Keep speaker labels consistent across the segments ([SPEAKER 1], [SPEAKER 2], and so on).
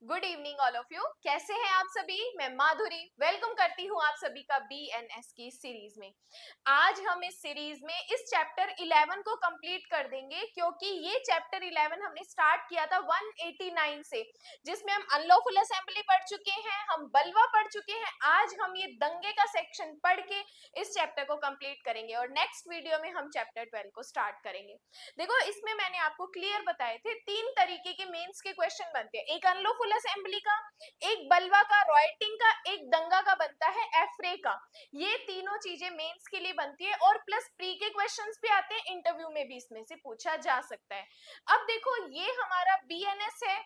[SPEAKER 1] Good evening all of you. कैसे हैं आप सभी? मैं माधुरी वेलकम करती हूँ आप सभी का बीएनएस की सीरीज में। आज हम इस सीरीज में इस चैप्टर 11 को कंप्लीट कर देंगे, क्योंकि ये चैप्टर 11 हमने स्टार्ट किया था 189 से, जिसमें हम अनलॉफुल असेंबली पढ़ चुके हैं, हम बलवा पढ़ चुके हैं। आज हम ये दंगे का सेक्शन पढ़ के इस चैप्टर को कंप्लीट करेंगे और नेक्स्ट वीडियो में हम चैप्टर 12 को स्टार्ट करेंगे। देखो, इसमें मैंने आपको क्लियर बताए थे 3 तरीके के मेंस के क्वेश्चन बनते हैं, एक अनलॉफुल असेंबली का, एक बलवा का राइटिंग का, एक दंगा का बनता है एफरे का। ये तीनों चीजें मेंस के लिए बनती है और प्लस प्री के क्वेश्चंस भी आते हैं, इंटरव्यू में भी इसमें से पूछा जा सकता है। अब देखो, ये हमारा बीएनएस है,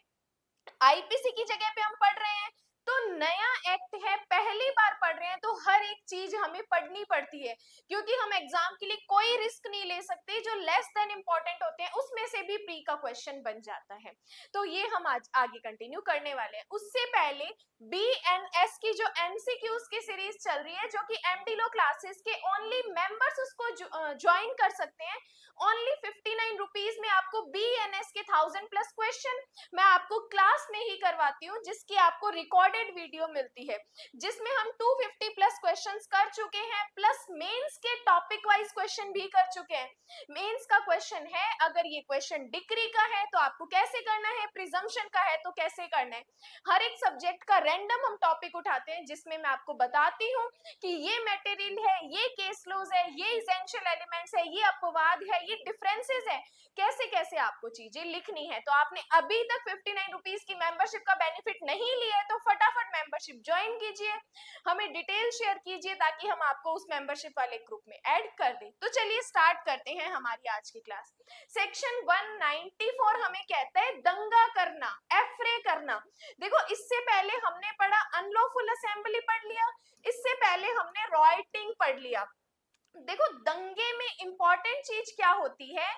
[SPEAKER 1] आईपीसी की जगह पे हम पढ़ रहे हैं, तो नया एक्ट है, पहली बार पढ़ रहे हैं, तो हर एक चीज हमें पढ़नी पड़ती है, क्योंकि हम एग्जाम के लिए कोई रिस्क नहीं ले सकते। जो लेस देन इंपॉर्टेंट होते हैं उसमें से भी प्री का क्वेश्चन बन जाता है। तो ये हम आज आगे कंटिन्यू करने वाले हैं। उससे पहले बीएनएस की जो एमसीक्यूज की सीरीज चल रही है, जो कि एमडी लो क्लासेस के ओनली मेंबर्स उसको ज्वाइन कर सकते हैं। ओनली 59 रुपीज में आपको बीएनएस के 1000+ क्वेश्चन मैं आपको क्लास में ही करवाती हूँ, जिसकी आपको रिकॉर्डेड वीडियो मिलती है, जिसमें हम 250+ क्वेश्चंस कर चुके हैं, प्लस मेंस के टॉपिक वाइज क्वेश्चन भी कर चुके हैं। मेंस का क्वेश्चन है, अगर ये क्वेश्चन डिग्री का है तो आपको कैसे करना है, प्रिजम्पशन का है तो कैसे करना है। हर एक सब्जेक्ट का रैंडम हम टॉपिक उठाते हैं, जिसमें मैं आपको बताती हूँ कि ये मटेरियल है, ये केस लॉज है, ये एसेंशियल एलिमेंट्स है, ये अपवाद है, ये डिफरेंसेस है, कैसे कैसे आपको चीजें लिखनी है। तो आपने अभी तक 59 रुपीज की मेंबरशिप का बेनिफिट नहीं लिया है, तो फटाफट मेंबरशिप ज्वाइन कीजिए, हमें डिटेल शेयर कीजिए, ताकि हम आपको उस मेंबरशिप वाले ग्रुप में ऐड कर दें। तो चलिए स्टार्ट करते हैं हमारी आज की क्लास। सेक्शन 194 हमें कहता है दंगा करना, एफरे करना। देखो, इससे पहले हमने पढ़ा अनलॉफुल असेंबली पढ़ लिया, इससे पहले हमने राइटिंग पढ़ लिया। देखो, दंगे में इंपॉर्टेंट चीज क्या होती है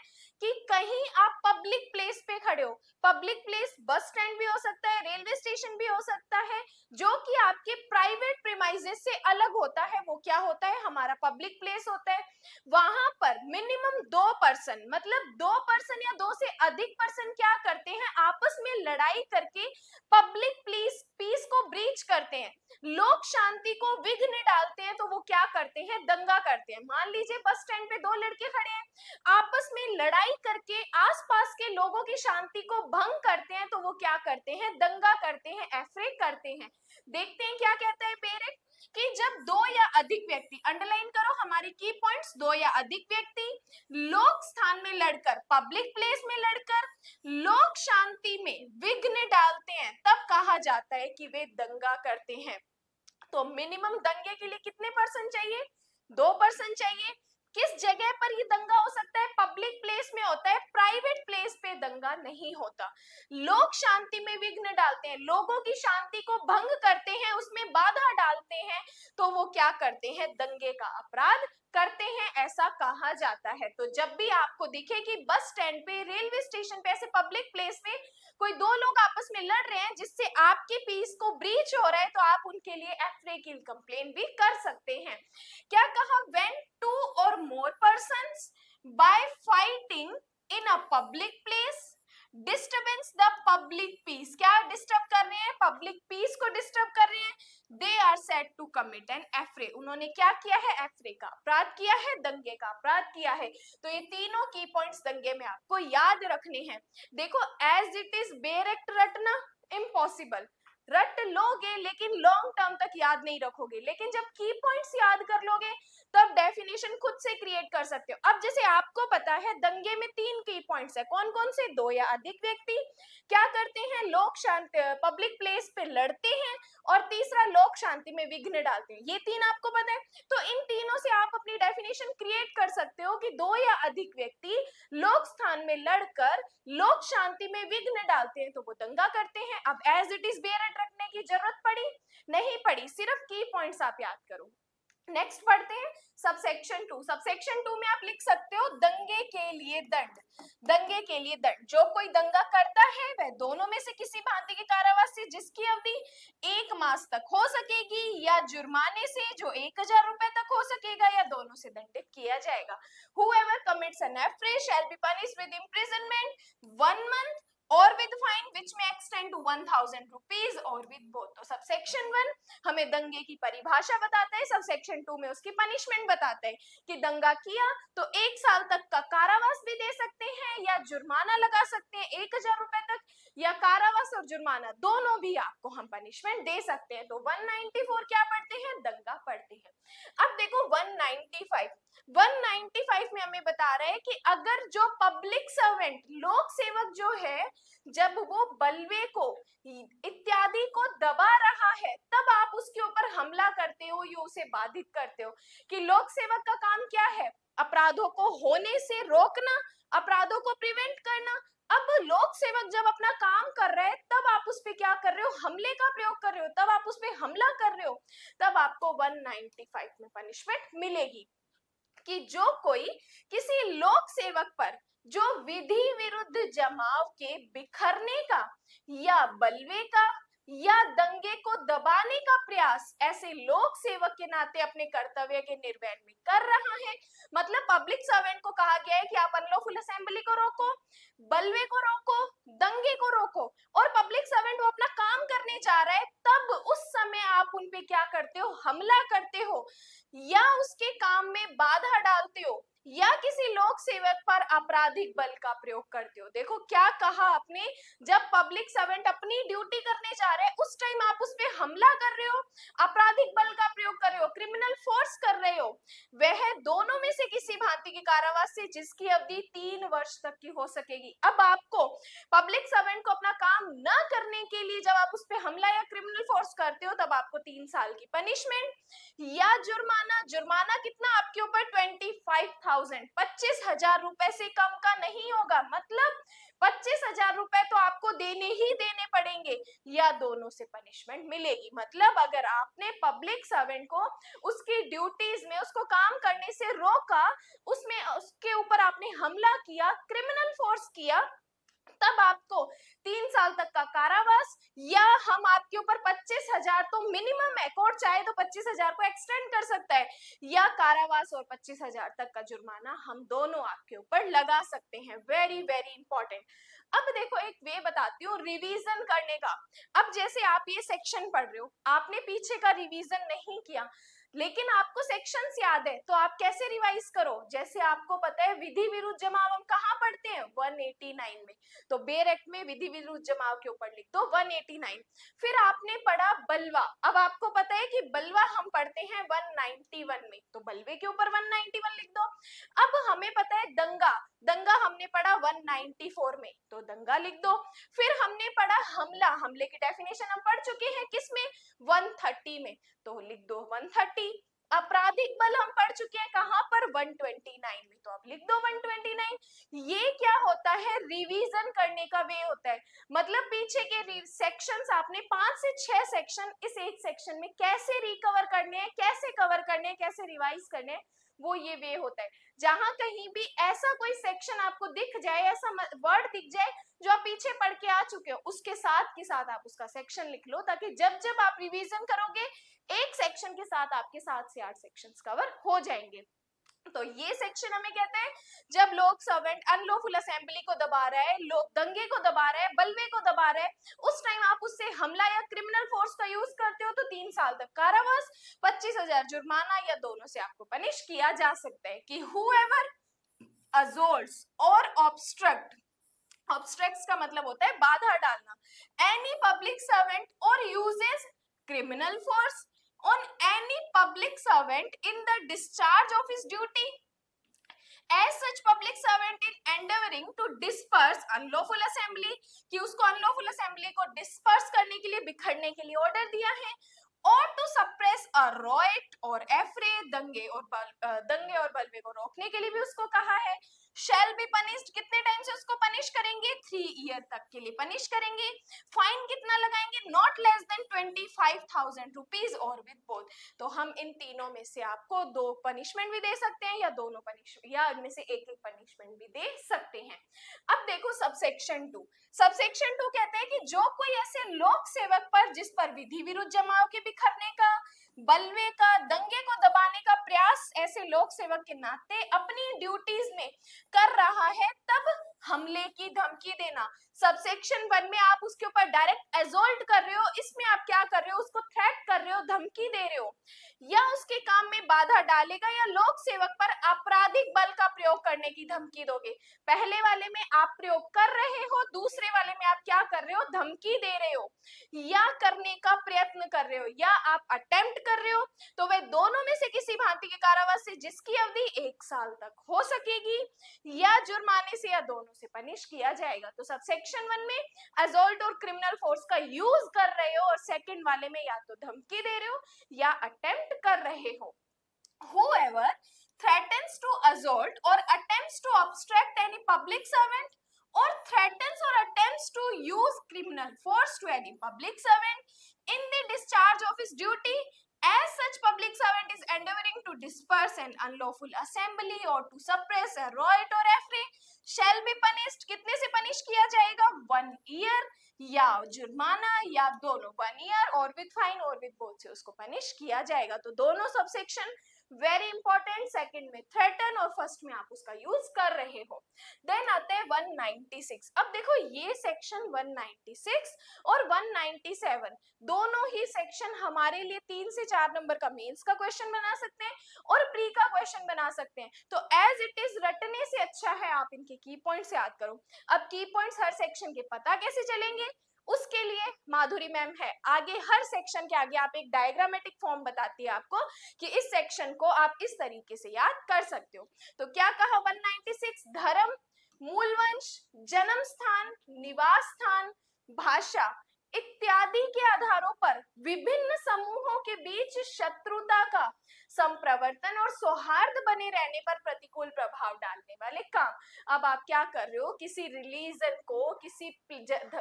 [SPEAKER 1] कि कहीं आप पब्लिक प्लेस पे खड़े हो। पब्लिक प्लेस बस स्टैंड भी हो सकता है, रेलवे स्टेशन भी हो सकता है, जो कि आपके प्राइवेट प्रीमाइसेस से अलग होता है। वो क्या होता है? हमारा पब्लिक प्लेस होता है। वहां पर मिनिमम 2 पर्सन, मतलब 2 पर्सन या 2 से अधिक पर्सन क्या करते हैं, आपस में लड़ाई करके पब्लिक पीस को ब्रीच करते हैं, लोक शांति को विघ्न डालते हैं। तो वो क्या करते हैं? दंगा करते हैं। मान लीजिए बस स्टैंड पे 2 लड़के खड़े हैं, आपस में लड़ाई करके आसपास के लोगों की शांति को भंग करते हैं, तो वो क्या करते हैं? दंगा करते हैं, एफरे करते हैं। देखते हैं क्या कहता है पेरेंट, कि जब 2 या अधिक व्यक्ति, अंडरलाइन करो हमारे की पॉइंट्स, 2 या अधिक व्यक्ति लोक स्थान में लड़कर, पब्लिक प्लेस में लड़कर लोक शांति में विघ्न डालते हैं, तब कहा जाता है कि वे दंगा करते हैं। तो मिनिमम दंगे के लिए कितने पर्सन चाहिए? 2 पर्सन चाहिए। किस जगह पर ये दंगा हो सकता है? पब्लिक प्लेस में होता है, प्राइवेट प्लेस पे दंगा नहीं होता। लोग शांति में विघ्न डालते हैं, लोगों की शांति को भंग करते हैं, उसमें बाधा डालते हैं, तो वो क्या करते हैं? दंगे का अपराध करते हैं, ऐसा कहा जाता है। तो जब भी आपको दिखे कि बस स्टैंड पे, रेलवे स्टेशन पे, ऐसे पब्लिक प्लेस पे कोई 2 लोग आपस में लड़ रहे हैं जिससे आपकी पीस को ब्रीच हो रहा है, तो आप उनके लिए एफरे की कंप्लेन भी कर सकते हैं। क्या कहा? When 2 or more persons by fighting in a public place disturbance the public peace, क्या डिस्टर्ब कर रहे हैं? पब्लिक पीस को डिस्टर्ब कर रहे हैं। They are said to commit an affray, उन्होंने क्या किया है? एफरे का अपराध किया है, दंगे का अपराध किया है। तो ये तीनों की पॉइंट्स दंगे में आपको याद रखने हैं। देखो, एज इट इज बेरेक्ट रटना इम्पॉसिबल, रट लोगे लेकिन लॉन्ग टर्म तक याद नहीं रखोगे, लेकिन जब की पॉइंट्स याद कर लोगे तब डेफिनेशन खुद से क्रिएट कर सकते हो। अब जैसे आपको पता है दंगे में 3 की पॉइंट्स है, कौन कौन से? 2 या अधिक व्यक्ति क्या करते हैं? लोक शांति, पब्लिक प्लेस पे लड़ते हैं, और तीसरा लोक शांति में विघ्न डालते हैं। ये 3 आपको पता है, तो इन तीनों से आप अपनी डेफिनेशन क्रिएट कर सकते हो कि 2 या अधिक व्यक्ति लोक स्थान में लड़कर लोक शांति में विघ्न डालते हैं, तो वो दंगा करते हैं। अब एज इट इज बेरेट रखने की जरूरत पड़ी? नहीं पड़ी, सिर्फ की पॉइंट्स आप याद करो। नेक्स्ट पढ़ते हैं सबसेक्शन 2। सबसेक्शन 2 में आप लिख सकते हो दंगे के लिए दंड। दंगे के लिए दंड, जो कोई दंगा करता है वह दोनों में से किसी भांति के कारावास से, जिसकी अवधि 1 मास तक हो सकेगी, या जुर्माने से जो 1000 रुपए तक हो सकेगा, या दोनों से दंडित किया जाएगा। Whoever commits an affray shall be punished with imprisonment 1 month और विद फाइन विच में एक्सटेंड टू 1000 रुपीज और विद बोथ। तो सबसेक्शन 1 हमें दंगे की परिभाषा बताता है, सबसेक्शन 2 में उसकी पनिशमेंट बताता है कि दंगा किया तो 1 साल तक का कारावास भी दे सकते हैं या जुर्माना लगा सकते हैं 1000 रुपए तक, या कारावास और जुर्माना दोनों भी आपको हम पनिशमेंट दे सकते हैं। तो 194 क्या पढ़ते हैं, दंगा पढ़ते हैं। अब देखो 195 में हमें बता रहे हैं कि अगर जो पब्लिक सर्वेंट लोक सेवक जो है जब वो बलवे को इत्यादि को दबा रहा है तब आप उसके ऊपर हमला करते हो या उसे बाधित करते हो, कि लोक सेवक का काम क्या है, अपराधों को होने से रोकना, अपराधों को प्रिवेंट करना। अब लोक सेवक जब अपना काम कर रहे हैं तब आप उस पे क्या कर रहे हो, हमले का प्रयोग कर रहे हो, तब आप उस पे हमला कर रहे हो, तब आपको 195 में पनिशमेंट मिलेगी कि जो कोई किसी लोक सेवक पर जो विधि विरुद्ध जमाव के बिखरने का या बलवे का या दंगे को दबाने का प्रयास ऐसे लोक सेवक के नाते अपने कर्तव्य के निर्वहन में कर रहा है। मतलब पब्लिक सर्वेंट को कहा गया है कि आप अनलॉफुल असेंबली को रोको, बलवे को रोको, दंगे को रोको, और पब्लिक सर्वेंट वो अपना काम करने जा रहा है तब उस समय आप उन पे क्या करते हो, हमला करते हो या उसके काम में बाधा डालते हो या किसी लोक सेवक पर आपराधिक बल का प्रयोग करते हो। देखो क्या कहा आपने, जब पब्लिक सर्वेंट अपनी ड्यूटी करने जा रहे हैं उस टाइम आप उस पे हमला कर रहे हो, आपराधिक बल का प्रयोग कर रहे हो, क्रिमिनल फोर्स कर रहे हो, वह दोनों में से किसी भांति के कारावास से जिसकी अवधि 3 वर्ष तक की हो सकेगी। अब आपको पब्लिक सर्वेंट को अपना काम न करने के लिए जब आप उस पे हमला या क्रिमिनल फोर्स करते हो तब आपको 3 साल की पनिशमेंट या जुर्माना। जुर्माना कितना आपके ऊपर, 25,000 रुपए से कम का नहीं होगा, मतलब 25,000 रुपए तो आपको देने ही देने पड़ेंगे या दोनों से पनिशमेंट मिलेगी। मतलब अगर आपने पब्लिक सर्वेंट को उसकी ड्यूटीज में उसको काम करने से रोका, उसमें उसके ऊपर आपने हमला किया, क्रिमिनल फोर्स किया, तब आपको 3 साल तक का कारावास या हम आपके ऊपर 25,000 तो मिनिमम है, कोर्ट चाहे तो 25,000 को एक्सटेंड कर सकता है, या कारावास और 25,000 तक का जुर्माना हम दोनों आपके ऊपर लगा सकते हैं। Very very important. अब देखो एक वे बताती हूँ रिवीजन करने का। अब जैसे आप ये सेक्शन पढ़ रहे हो, आपने पीछे का रिवीजन नहीं किया लेकिन आपको सेक्शंस याद है तो आप कैसे रिवाइज करो, जैसे आपको पता है विधि विरुद्ध जमाव हम कहाँ पढ़ते हैं, 189 में, तो बेर एक्ट में विधि विरुद्ध जमाव के ऊपर लिख दो 189। फिर आपने पढ़ा बलवा, अब आपको पता है कि बलवा हम पढ़ते हैं 191 में, तो बलवे के ऊपर 191 लिख दो। अब हमें पता है दंगा, दंगा हमने पढ़ा 194 में, तो दंगा लिख दो। फिर हमने पढ़ा हमला, हमले की डेफिनेशन हम पढ़ चुके हैं किसमें, 130 में, तो लिख दो 130। आपराधिक बल हम पढ़ चुके हैं कहां पर, 129 में, तो अब लिख दो 129। ये क्या होता है, रिवीजन करने का वे होता है। मतलब पीछे के सेक्शंस आपने 5 से 6 सेक्शन इस एक सेक्शन में कैसे रिकवर करने हैं, कैसे कवर करने हैं, कैसे रिवाइज करने हैं, वो ये वे होता है। जहां कहीं भी ऐसा कोई सेक्शन आपको दिख जाए, ऐसा वर्ड दिख जाए जो आप पीछे पढ़ के आ चुके हो, उसके साथ के साथ आप उसका सेक्शन लिख लो, ताकि जब जब आप रिवीजन करोगे एक सेक्शन के साथ आपके 7 से 8 सेक्शंस कवर हो जाएंगे। तो ये सेक्शन हमें कहते हैं जब लोक सर्वेंट अनलॉफुल असेंबली को दबा रहा है, लोक दंगे को दबा रहा है, बलवे को दबा रहा है, उस टाइम आप उससे हमला या क्रिमिनल फोर्स का यूज करते हो तो 3 साल तक कारावास, 25,000 जुर्माना या दोनों से आपको पनिश किया जा सकता है। कि whoever assaults और obstruct, ऑब्स्ट्रक्ट्स का मतलब होता है बाधा डालना, एनी पब्लिक सर्वेंट और uses criminal force on any public servant in the discharge of his duty, as such public servant in endeavouring to disperse unlawful assembly, कि उसको अनलॉफुल असेंबली को डिस्पर्स करने के लिए, बिखरने के लिए ऑर्डर दिया है, और टू सप्रेस अ रॉयट और एफ्रे, दंगे और बलवे को रोकने के लिए भी उसको कहा है। शैल बी पनिश्ड, कितने टाइम से उसको पनिश करेंगे, 3 ईयर तक के लिए पनिश करेंगे। फाइन कितना लगाएंगे, नॉट लेस देन 25,000 रुपीज और विद बोथ। तो हम इन तीनों में से आपको 2 पनिशमेंट भी दे सकते हैं या दोनों पनिशमेंट या इनमें से एक एक पनिशमेंट भी दे सकते हैं। अब देखो सबसेक्शन 2, सबसेक्शन 2 कहते हैं कि जो कोई ऐसे लोक सेवक पर जिस पर विधि विरुद्ध जमाव के बिखरने का, बलवे का, दंगे को दबाने का प्रयास ऐसे लोक सेवक के नाते अपनी ड्यूटीज में कर रहा है, तब हमले की धमकी देना। सबसेक्शन 1 में आप उसके ऊपर डायरेक्ट एजोल्ट कर रहे हो, इसमें आप क्या कर रहे हो, उसको थ्रेट कर रहे हो, धमकी दे रहे हो, या उसके काम में बाधा डालेगा या लोक सेवक पर आपराधिक बल का प्रयोग करने की धमकी दोगे। पहले वाले में आप प्रयोग कर रहे हो, दूसरे वाले में आप क्या कर रहे हो, धमकी दे रहे हो या करने का प्रयत्न कर रहे हो या आप अटेम्प्ट कर रहे हो। तो वे दोनों में से किसी भांति के कारावास से जिसकी अवधि 1 साल तक हो सकेगी या जुर्माने से या दोनों से पनिश किया जाएगा। तो सबसेक्शन 1 में असॉल्ट और क्रिमिनल फोर्स का यूज कर रहे हो और सेकंड वाले में या तो धमकी दे रहे हो या अटेम्प्ट कर रहे हो। Whoever threatens to assault or attempts to obstruct any public servant or threatens or attempts to use criminal force to any public servant in the discharge of his duty, as such public servant is endeavoring to disperse an unlawful assembly or to suppress a riot or affray, shall be punished। कितने से punish किया जाएगा, 1 year या जुर्माना या दोनों, 1 year और with fine और विद बोथ से उसको पनिश किया जाएगा। तो दोनों सबसेक्शन वेरी इंपॉर्टेंट, सेकंड में थ्रेटन और फर्स्ट में आप उसका यूज कर रहे हो। देन आते हैं 196। अब देखो ये सेक्शन 196 और 197 दोनों ही सेक्शन हमारे लिए 3 से 4 नंबर का मेंस का क्वेश्चन बना सकते हैं और प्री का क्वेश्चन बना सकते हैं। तो एज इट इज रटने से अच्छा है आप इनके की पॉइंट्स याद करो। अब की पॉइंट्स हर सेक्शन के पता कैसे चलेंगे, उसके लिए माधुरी मैम है आगे, हर सेक्शन के आगे आप एक डायग्रामेटिक फॉर्म बताती है आपको कि इस सेक्शन को आप इस तरीके से याद कर सकते हो। तो क्या कहा 196, धर्म, मूलवंश, जन्म स्थान, निवास स्थान, भाषा इत्यादि के आधारों पर विभिन्न समूहों के बीच शत्रुता का संप्रवर्तन और सौहार्द बने रहने पर प्रतिकूल प्रभाव डालने वाले काम। अब आप क्या कर रहे हो, किसी रिलीजन को, किसी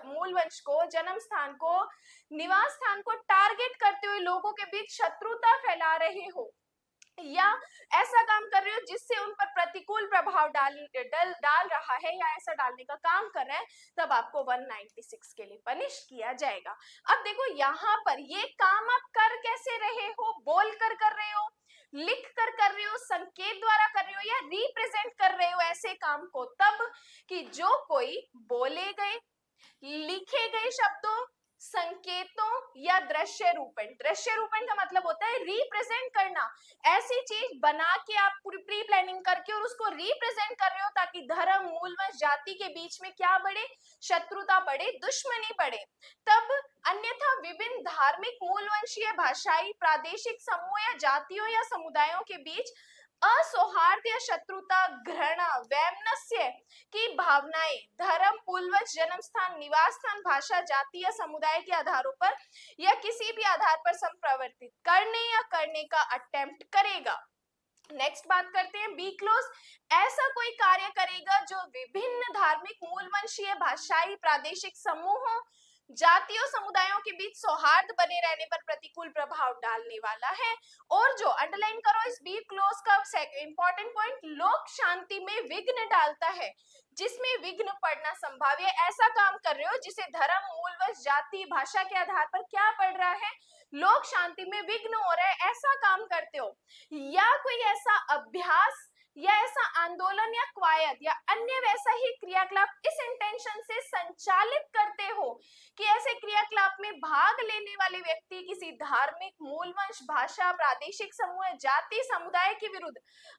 [SPEAKER 1] मूलवंश को, जन्म स्थान को, निवास स्थान को टारगेट करते हुए लोगों के बीच शत्रुता फैला रहे हो या ऐसा काम कर रहे हो जिससे उन पर प्रतिकूल प्रभाव डाल रहा है या ऐसा डालने का काम कर रहा है, तब आपको 196 के लिए पनिश किया जाएगा। अब देखो यहाँ पर ये काम आप कर कैसे रहे हो, बोल कर रहे हो, लिख कर रहे हो, संकेत द्वारा कर रहे हो या रिप्रेजेंट कर रहे हो ऐसे काम को, तब कि जो कोई बोले गए, लिखे गए शब्दों, संकेतों या दृश्य रूपण का मतलब होता है रिप्रेजेंट करना, ऐसी चीज बना के आप पूरी प्री प्लानिंग करके और उसको रिप्रेजेंट कर रहे हो ताकि धर्म, मूलवंश, जाति के बीच में क्या बढ़े, शत्रुता बढ़े, दुश्मनी बढ़े। तब अन्यथा विभिन्न धार्मिक, मूलवंशीय, भाषाई, प्रादेशिक समूह या जातियों या समुदायों के बीच असौहार्द या शत्रुता, घृणा, वैमनस्य की भावनाएं धर्म, पूर्वज, जन्म स्थान, निवास स्थान, भाषा, जाति या समुदाय के आधारों पर या किसी भी आधार पर संप्रवर्तित करने या करने का अटेम्प्ट करेगा। नेक्स्ट बात करते हैं बी क्लोज, ऐसा कोई कार्य करेगा जो विभिन्न धार्मिक, मूलवंशीय, भाषाई, प्रादेशिक समूहों, जातियों, समुदायों के बीच सौहार्द बने रहने पर प्रतिकूल प्रभाव डालने वाला है। और जो अंडरलाइन करो इस बी क्लोज का इंपॉर्टेंट पॉइंट, लोक शांति में विघ्न डालता है, जिसमें विघ्न पड़ना संभाव्य है। ऐसा काम कर रहे हो जिसे धर्म, मूलवंश, जाति, भाषा के आधार पर क्या पड़ रहा है, लोक शांति में विघ्न हो रहा है, ऐसा काम करते हो या कोई ऐसा अभ्यास या ऐसा आंदोलन या क्वायत या अन्य वैसा ही क्रियाकलाप इस इंटेंशन से संचालित करते हो कि ऐसे क्रियाकलाप में भाग लेने वाले व्यक्ति किसी धार्मिक, मूलवंश, भाषा, प्रादेशिक समूह, जाति, समुदाय के विरुद्ध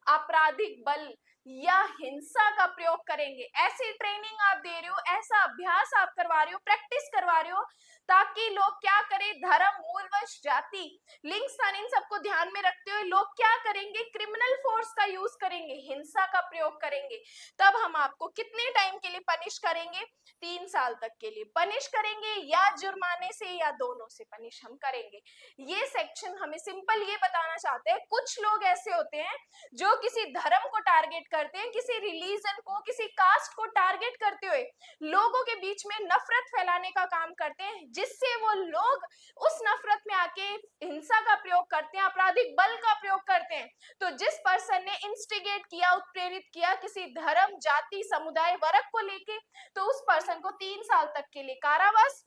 [SPEAKER 1] आपराधिक बल या हिंसा का प्रयोग करेंगे। ऐसी ट्रेनिंग आप दे रहे हो, ऐसा अभ्यास आप करवा रहे हो, प्रैक्टिस करवा रहे हो ताकि लोग क्या करें, धर्म, मूलवंश, जाति, लिंग, स्थान, इन सबको ध्यान में रखते हुए लोग क्या करेंगे, क्रिमिनल फोर्स का यूज करेंगे, हिंसा का प्रयोग करेंगे। तब हम आपको कितने टाइम के लिए पनिश करेंगे, 3 साल तक के लिए पनिश करेंगे या जुर्माने से या दोनों से पनिश हम करेंगे। ये सेक्शन हमें सिंपल ये बताना चाहते हैं, कुछ लोग ऐसे होते हैं जो किसी धर्म को टारगेट करते हैं, किसी रिलीजन को, किसी कास्ट को टारगेट करते हुए लोगों के बीच में नफरत फैलाने का काम करते हैं, जिससे वो लोग उस नफरत में आके हिंसा का प्रयोग करते हैं, आपराधिक बल का प्रयोग करते हैं। तो जिस पर्सन ने इंस्टिगेट किया, उत्प्रेरित किया किसी धर्म, जाति, समुदाय, वर्ग को लेके, तो उस पर्सन को 3 साल तक के लिए कारावास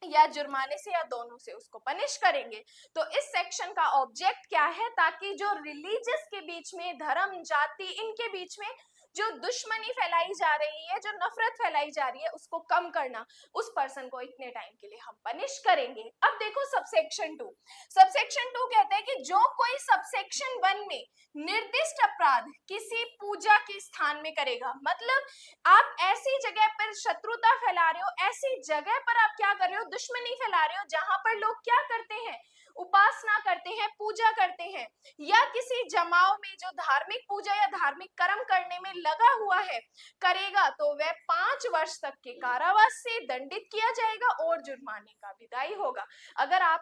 [SPEAKER 1] या या जुर्माने से या दोनों से उसको पनिश करेंगे। तो इस सेक्शन का ऑब्जेक्ट क्या है, ताकि जो रिलीजियस के बीच में, धर्म जाति इनके बीच में जो दुश्मनी फैलाई जा रही है, जो नफरत फैलाई जा रही है, उसको कम करना, उस पर्सन को इतने टाइम के लिए हम पनिश करेंगे। अब देखो सबसेक्शन 2। सबसेक्शन 2 कहते हैं कि जो कोई सबसेक्शन 1 में निर्दिष्ट अपराध किसी पूजा के स्थान में करेगा, मतलब आप ऐसी जगह पर शत्रुता फैला रहे हो, ऐसी जगह पर आप क्या कर रहे हो, दुश्मनी फैला रहे हो जहां पर लोग क्या करते हैं, उपासना करते हैं, पूजा करते हैं, या किसी जमाव में जो धार्मिक पूजा या धार्मिक कर्म करने में लगा हुआ है करेगा, तो वह 5 वर्ष तक के कारावास से दंडित किया जाएगा और जुर्माने का भी दायी होगा। अगर आप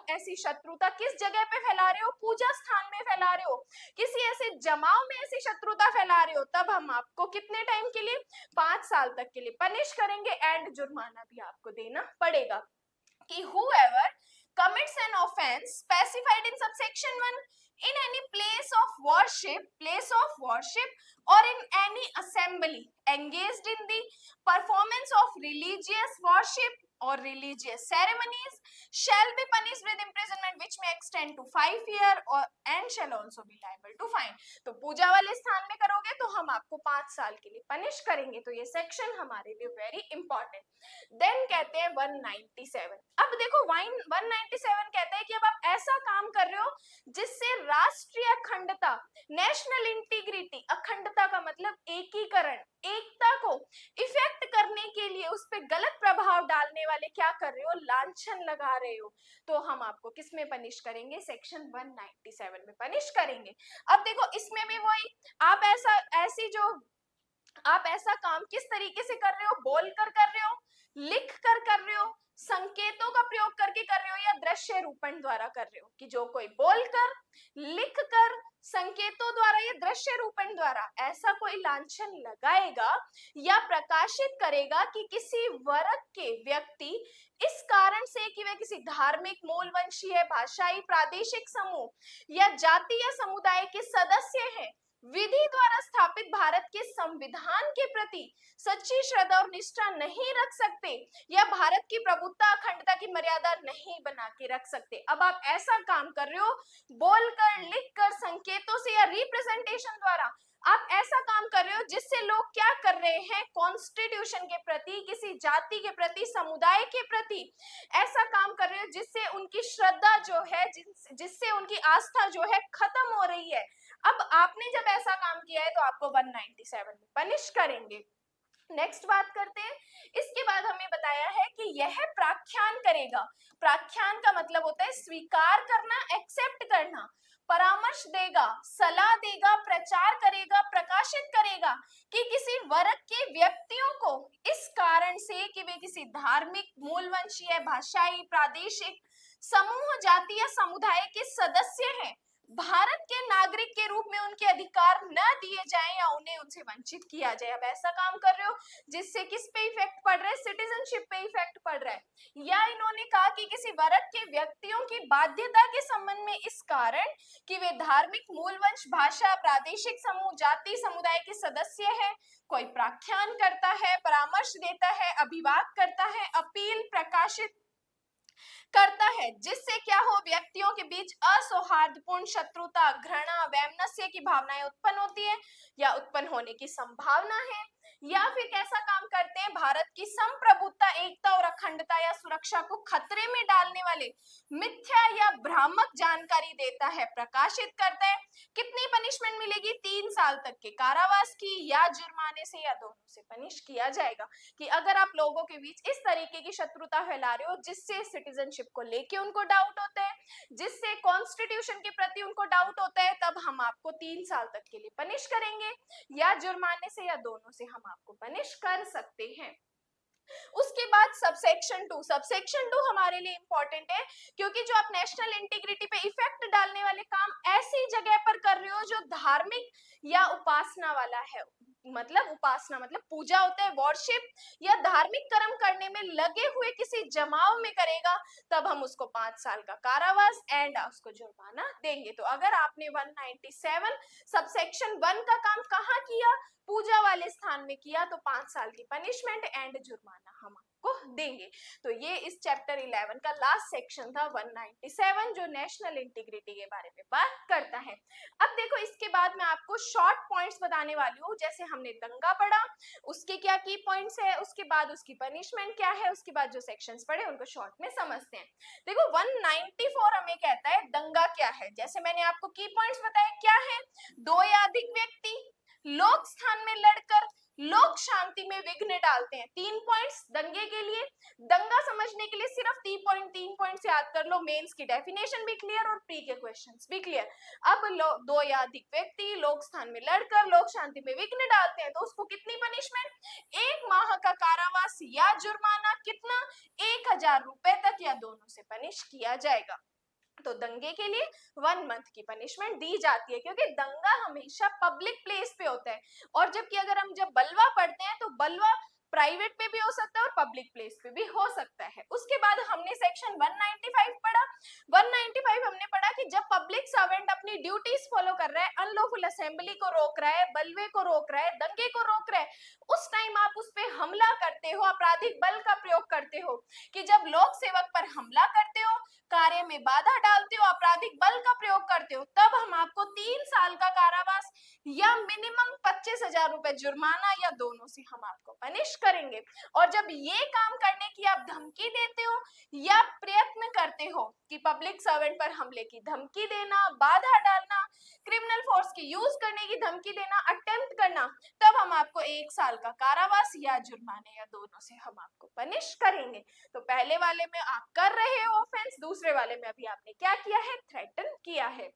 [SPEAKER 1] ऐसी शत्रुता किस जगह पे फैला रहे हो, पूजा स्थान में फैला रहे हो, किसी ऐसे जमाव में ऐसी शत्रुता फैला रहे हो, तब हम आपको कितने टाइम के लिए, 5 साल तक के लिए पनिश करेंगे एंड जुर्माना भी आपको देना पड़ेगा। कि whoever commits an offense specified in subsection 1 in any place of worship or in any assembly engaged in the performance of religious worship or religious ceremonies shall be punished with imprisonment which may extend to 5 years or and shall also be liable to fine। तो पूजा वाले स्थान में करोगे तो हम आपको 5 साल के लिए पनिश करेंगे। तो ये सेक्शन हमारे लिए वेरी इंपॉर्टेंट। देन कहते हैं 197। अब देखो 197 कहता है कि अब आप ऐसा काम कर रहे हो जिससे राष्ट्रीय अखंडता, नेशनल इंटीग्रिटी, अखंडता का मतलब एकीकरण, एकता को इफेक्ट करने के लिए उस पे गलत प्रभाव डालने वाले क्या कर रहे हो, लांछन लगा रहे हो, तो हम आपको किस में पनिश करेंगे, सेक्शन 197 में पनिश करेंगे। अब देखो इसमें भी वही, आप ऐसा काम किस तरीके से कर रहे हो, बोलकर कर रहे हो, लिख कर रहे हो, संकेतों का प्रयोग करके कर रहे हो, या दृश्य रूपण द्वारा कर रहे हो। कि जो कोई बोलकर, लिखकर, संकेतों द्वारा या दृश्य रूपण द्वारा ऐसा कोई लांछन लगाएगा या प्रकाशित करेगा कि किसी वर्ग के व्यक्ति इस कारण से कि वे किसी धार्मिक, मूल वंशीय, भाषाई, प्रादेशिक समूह या जाति या समुदाय के सदस्य हैं, विधि द्वारा स्थापित भारत के संविधान के प्रति सच्ची श्रद्धा और निष्ठा नहीं रख सकते, या भारत की प्रभुत्ता, अखंडता की मर्यादा नहीं बना के रख सकते। अब आप ऐसा काम कर रहे हो बोलकर, लिखकर, संकेतों से या रिप्रेजेंटेशन द्वारा, आप ऐसा काम कर रहे हो जिससे लोग क्या कर रहे हैं, कॉन्स्टिट्यूशन के प्रति, किसी जाति के प्रति, समुदाय के प्रति ऐसा काम कर रहे हो जिससे उनकी श्रद्धा जो है, जिससे उनकी आस्था जो है खत्म हो रही है। अब आपने जब ऐसा काम किया है तो आपको 197 में पनिश करेंगे। नेक्स्ट बात करते हैं। इसके बाद हमें बताया है कि यह प्राख्यान करेगा। प्राख्यान का मतलब होता है स्वीकार करना, एक्सेप्ट करना, परामर्श देगा, सलाह देगा, प्रचार करेगा, प्रकाशित करेगा कि किसी वर्ग के व्यक्तियों को इस कारण से कि वे किसी धार्मिक, मूल वंशीय, भाषाई, प्रादेशिक समूह, जाति या समुदाय के सदस्य हैं, भारत के नागरिक के रूप में उनके अधिकार न दिए जाएं या उन्हें उनसे वंचित किया जाए। अब ऐसा काम कर रहे हो जिससे किस पे इफेक्ट पड़ रहा है, सिटीजनशिप पे इफेक्ट पड़ रहा है। या इन्होंने कहा कि किसी वर्ग के व्यक्तियों की बाध्यता के संबंध में इस कारण कि वे धार्मिक, मूल वंश, भाषा, प्रादेशिक समूह, जाति, समुदाय के सदस्य हैं, कोई प्राख्यान करता है, परामर्श देता है, अभिवाद करता है, अपील प्रकाशित करता है, जिससे क्या हो, व्यक्तियों के बीच असौहार्दपूर्ण शत्रुता, घृणा, वैमनस्य की भावनाएं उत्पन्न होती है या उत्पन्न होने की संभावना है, या फिर कैसा काम करते हैं, भारत की संप्रभुता, एकता और अखंडता या सुरक्षा को खतरे में डालने वाले मिथ्या या भ्रामक जानकारी देता है, प्रकाशित करता है। कितनी पनिशमेंट मिलेगी, 3 साल तक के कारावास की या जुर्माने से या दोनों से पनिश किया जाएगा। कि अगर आप लोगों के बीच इस तरीके की शत्रुता फैला रहे हो जिससे सिटीजनशिप को लेके उनको डाउट होता है, जिससे कॉन्स्टिट्यूशन के प्रति उनको डाउट होता है, तब हम आपको 3 साल तक के लिए पनिश करेंगे, या जुर्माने से या दोनों से हम आपको पनिश कर सकते हैं। उसके बाद सबसेक्शन 2 हमारे लिए इंपॉर्टेंट है, क्योंकि जो आप नेशनल इंटीग्रिटी पे इफेक्ट डालने वाले काम ऐसी जगह पर कर रहे हो जो धार्मिक या उपासना वाला है, मतलब उपासना मतलब पूजा होता है, वर्शिप या धार्मिक कर्म करने में लगे हुए किसी जमाव में करेगा, तब हम उसको 5 साल का कारावास एंड उसको जुर्माना देंगे। तो अगर आपने 197 सबसेक्शन 1 का काम कहाँ किया, पूजा वाले स्थान में किया, तो 5 साल की पनिशमेंट एंड जुर्माना हम आपको देंगे। तो ये इस चैप्टर 11 का लास्ट सेक्शन था 197, जो नेशनल इंटीग्रिटी के बारे में बात करता है। अब देखो इसके बाद मैं आपको शॉर्ट पॉइंट्स बताने वाली हूँ। जैसे हमने दंगा पढ़ा, उसके क्या की पॉइंट्स है, उसके बाद उसकी पनिशमेंट क्या है, उसके बाद जो सेक्शंस पढ़े उनको शॉर्ट में समझते हैं। देखो 194 हमें कहता है दंगा क्या है। जैसे मैंने आपको की पॉइंट्स बताए, क्या है, दो या अधिक व्यक्ति लोक स्थान में लड़कर लोक शांति में विघ्न डालते हैं। 3 पॉइंट्स दंगे के लिए। दंगा समझने के लिए सिर्फ 3 पॉइंट्स याद कर लो। मेंस की डेफिनेशन भी क्लियर और प्री के क्वेश्चंस भी क्लियर। अब दो या अधिक व्यक्ति लोक स्थान में लड़कर लोक शांति में विघ्न डालते हैं तो उसको कितनी पनिशमेंट, 1 माह का कारावास या जुर्माना, कितना, 1000 रुपए तक, या दोनों से पनिश किया जाएगा। तो दंगे के लिए 1 मंथ की पनिशमेंट दी जाती है, क्योंकि दंगा हमेशा पब्लिक प्लेस पे होता है। और जबकि अगर हम जब बलवा पढ़ते हैं तो बलवा प्राइवेट पे भी हो सकता है और पब्लिक प्लेस पे भी हो सकता है। उसके बाद हमने सेक्शन 195 पढ़ा। 195 हमने पढ़ा कि जब पब्लिक सर्वेंट अपनी ड्यूटीज फॉलो कर रहा है, अनलॉफुल असेंबली को रोक रहा है, बलवे को रोक रहा है, दंगे को रोक रहा है, उस टाइम आप उस पे हमला करते हो, आपराधिक बल का प्रयोग करते हो। कि जब लोक सेवक पर हमला करते हो, कार्य में बाधा डालते हो, आपराधिक बल का प्रयोग करते हो, तब हम आपको 3 साल का कारावास या मिनिमम 25,000 रुपए जुर्माना या दोनों से हम आपको पनिश करेंगे। और जब ये काम करने की आप धमकी देते हो या प्रयत्न करते हो कि पब्लिक सर्वेंट पर हमले की धमकी देना, बाधा डालना, क्रिमिनल फोर्स की यूज करने की धमकी देना, अटेम्प्ट करना, तब हम आपको 1 साल का कारावास या जुर्माने या दोनों से हम आपको पनिश करेंगे। तो पहले वाले में आप कर रहे हो ऑफेंस, दूसरे वाले में अभी आपने क्या किया है, थ्रेटन किया है।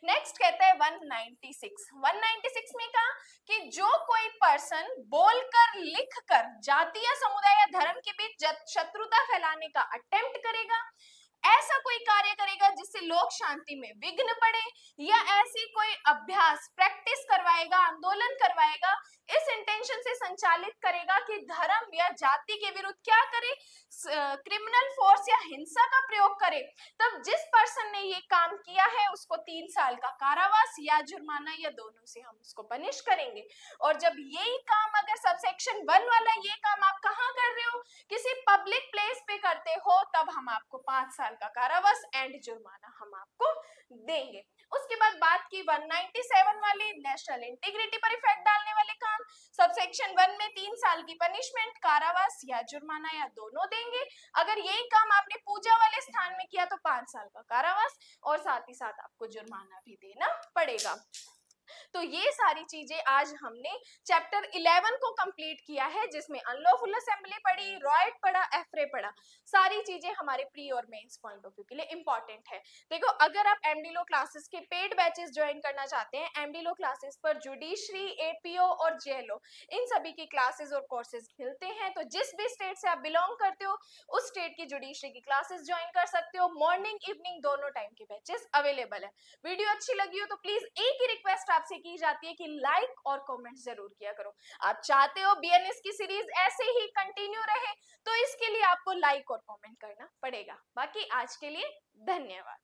[SPEAKER 1] नेक्स्ट कहता है 196 में कहा कि जो कोई पर्सन बोलकर लिखकर जाति या समुदाय या धर्म के बीच शत्रुता फैलाने का अटेम्प्ट करेगा, ऐसा कोई कार्य करेगा जिससे लोक शांति में विघ्न पड़े, या ऐसी कोई अभ्यास प्रैक्टिस करवाएगा, आंदोलन करवाएगा, इस इंटेंशन से संचालित करेगा कि धर्म या जाति के विरुद्ध क्या करे, क्रिमिनल फोर्स या हिंसा का प्रयोग करे, तब जिस पर्सन ने ये काम किया है उसको 3 साल का कारावास या जुर्माना या दोनों से हम उसको पनिश करेंगे। और जब यही काम अगर सबसेक्शन 1 वाला ये काम आप कहाँ कर रहे हो, किसी पब्लिक प्लेस पे करते हो, तब हम आपको 5 साल का कारावास एंड जुर्माना हम आपको देंगे। उसके बाद बात की 197 वाली नेशनल इंटीग्रिटी पर इफेक्ट डालने वाले काम। सबसेक्शन 1 में 3 साल की पनिशमेंट, कारावास या जुर्माना या दोनों देंगे। अगर यही काम आपने पूजा वाले स्थान में किया तो 5 साल का कारावास और साथ ही साथ आपको जुर्माना भी देना पड़ेगा। तो ये सारी चीजें आज हमने चैप्टर 11 को कंप्लीट किया है, जिसमें अनलॉफुल असेंबली पढ़ी, रॉयट पढ़ा, एफरे पढ़ा। सारी चीजें हमारे प्री और मेंस पॉइंट ऑफ व्यू के लिए इंपॉर्टेंट है। देखो अगर आप एमडी लॉ क्लासेस के पेड बैचेस ज्वाइन करना चाहते हैं, एमडी लॉ क्लासेस पर जुडिशरी, एपीओ और जेएलओ इन सभी की क्लासेस और कोर्सेज मिलते हैं। तो जिस भी स्टेट से आप बिलोंग करते हो उस स्टेट की जुडिशरी की क्लासेस ज्वाइन कर सकते हो। मॉर्निंग इवनिंग दोनों टाइम के बैचेस अवेलेबल है। वीडियो अच्छी लगी हो तो प्लीज एक ही रिक्वेस्ट आपसे की जाती है कि लाइक और कमेंट जरूर किया करो। आप चाहते हो बीएनएस की सीरीज ऐसे ही कंटिन्यू रहे तो इसके लिए आपको लाइक और कमेंट करना पड़ेगा। बाकी आज के लिए धन्यवाद।